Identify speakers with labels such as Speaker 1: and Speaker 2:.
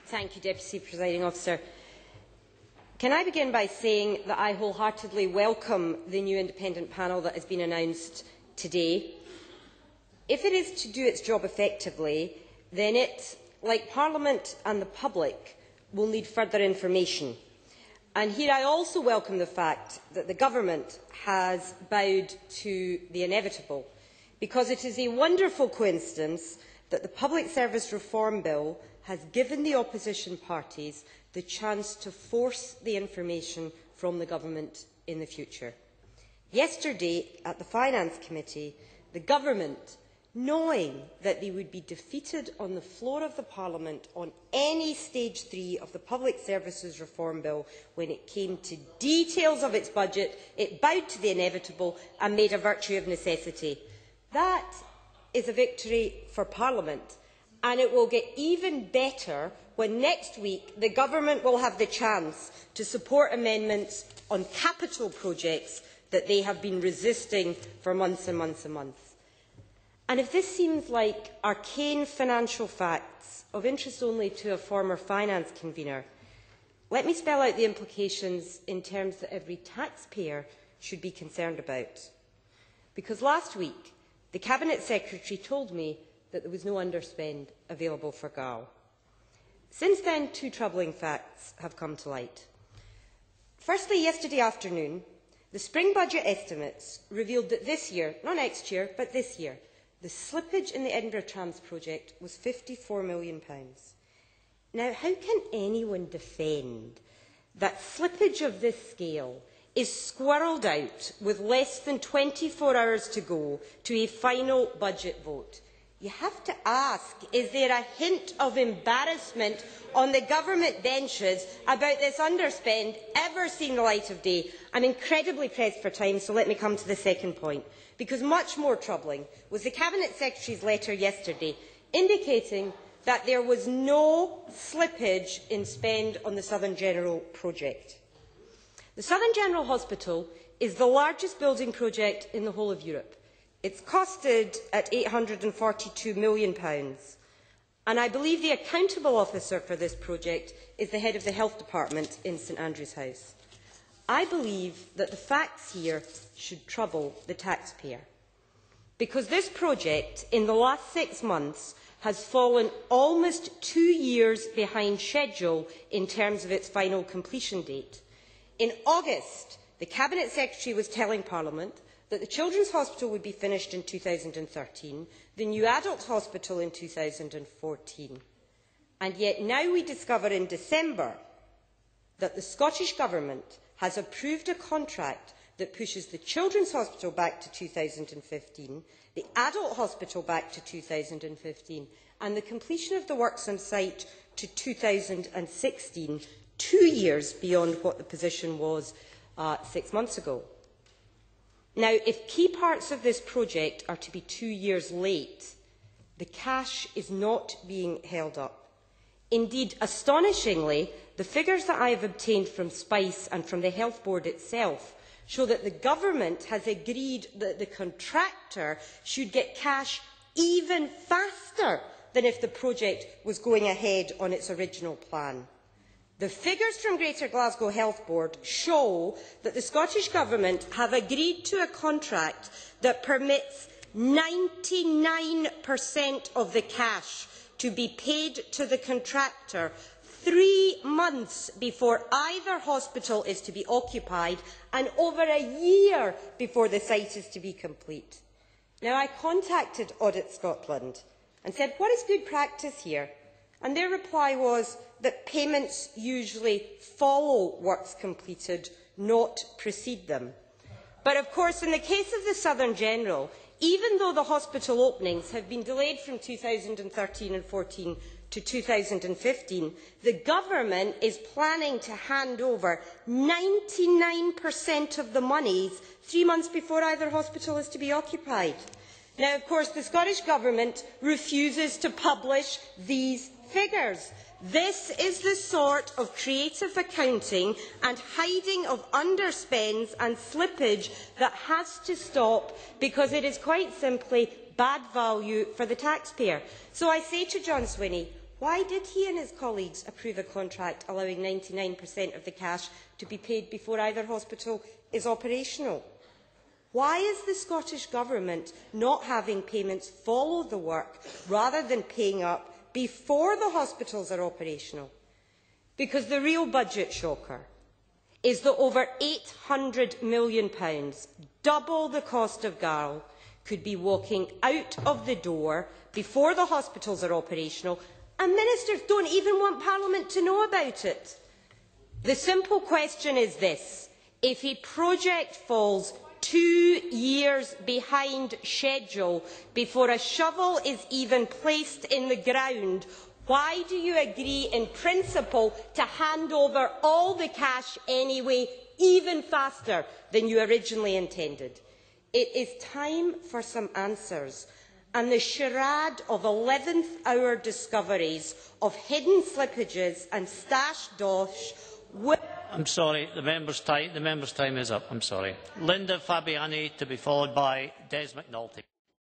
Speaker 1: Thank you, Deputy Presiding Officer. Can I begin by saying that I wholeheartedly welcome the new independent panel that has been announced today. If it is to do its job effectively, then it, like Parliament and the public, will need further information. And here I also welcome the fact that the Government has bowed to the inevitable, because it is a wonderful coincidence that the Public Service Reform Bill has given the opposition parties the chance to force the information from the Government in the future. Yesterday, at the Finance Committee, the Government, knowing that they would be defeated on the floor of the Parliament on any stage 3 of the Public Services Reform Bill when it came to details of its budget, it bowed to the inevitable and made a virtue of necessity. That is a victory for Parliament, and it will get even better when next week the Government will have the chance to support amendments on capital projects that they have been resisting for months and months and months. And if this seems like arcane financial facts of interest only to a former finance convener, let me spell out the implications in terms that every taxpayer should be concerned about. Because last week, the Cabinet Secretary told me that there was no underspend available for GAL. Since then, two troubling facts have come to light. Firstly, yesterday afternoon, the spring budget estimates revealed that this year, not next year, but this year, the slippage in the Edinburgh Trams project was £54 million. Now, how can anyone defend that slippage of this scale is squirrelled out with less than 24 hours to go to a final budget vote? You have to ask, is there a hint of embarrassment on the Government benches about this underspend ever seeing the light of day? I'm incredibly pressed for time, so let me come to the second point. Because much more troubling was the Cabinet Secretary's letter yesterday indicating that there was no slippage in spend on the Southern General project. The Southern General Hospital is the largest building project in the whole of Europe. It's costed at £842 million, and I believe the accountable officer for this project is the head of the Health Department in St Andrew's House. I believe that the facts here should trouble the taxpayer, because this project, in the last 6 months, has fallen almost 2 years behind schedule in terms of its final completion date. In August, the Cabinet Secretary was telling Parliament that the Children's Hospital would be finished in 2013, the new Adult Hospital in 2014. And yet now we discover in December that the Scottish Government has approved a contract that pushes the Children's Hospital back to 2015, the Adult Hospital back to 2015, and the completion of the works on site to 2016, 2 years beyond what the position was 6 months ago. Now, if key parts of this project are to be 2 years late, the cash is not being held up. Indeed, astonishingly, the figures that I have obtained from SPICE and from the Health Board itself show that the Government has agreed that the contractor should get cash even faster than if the project was going ahead on its original plan. The figures from Greater Glasgow Health Board show that the Scottish Government have agreed to a contract that permits 99% of the cash to be paid to the contractor 3 months before either hospital is to be occupied and over a year before the site is to be complete. Now, I contacted Audit Scotland and said, what is good practice here? And their reply was that payments usually follow works completed, not precede them. But of course, in the case of the Southern General, even though the hospital openings have been delayed from 2013 and 14 to 2015, the Government is planning to hand over 99% of the monies 3 months before either hospital is to be occupied. Now, of course, the Scottish Government refuses to publish these figures. This is the sort of creative accounting and hiding of underspends and slippage that has to stop, because it is quite simply bad value for the taxpayer. So I say to John Swinney, Why did he and his colleagues approve a contract allowing 99% of the cash to be paid before either hospital is operational? Why is the Scottish Government not having payments follow the work rather than paying up before the hospitals are operational? Because the real budget shocker is that over £800 million, double the cost of Garl, could be walking out of the door before the hospitals are operational, and ministers don't even want Parliament to know about it. The simple question is this: if a project falls 2 years behind schedule before a shovel is even placed in the ground, why do you agree in principle to hand over all the cash anyway, even faster than you originally intended? It is time for some answers, and the charade of 11th-hour discoveries of hidden slippages and stashed dosh will...
Speaker 2: I'm sorry, the member's time is up. I'm sorry. Linda Fabiani, to be followed by Des McNulty.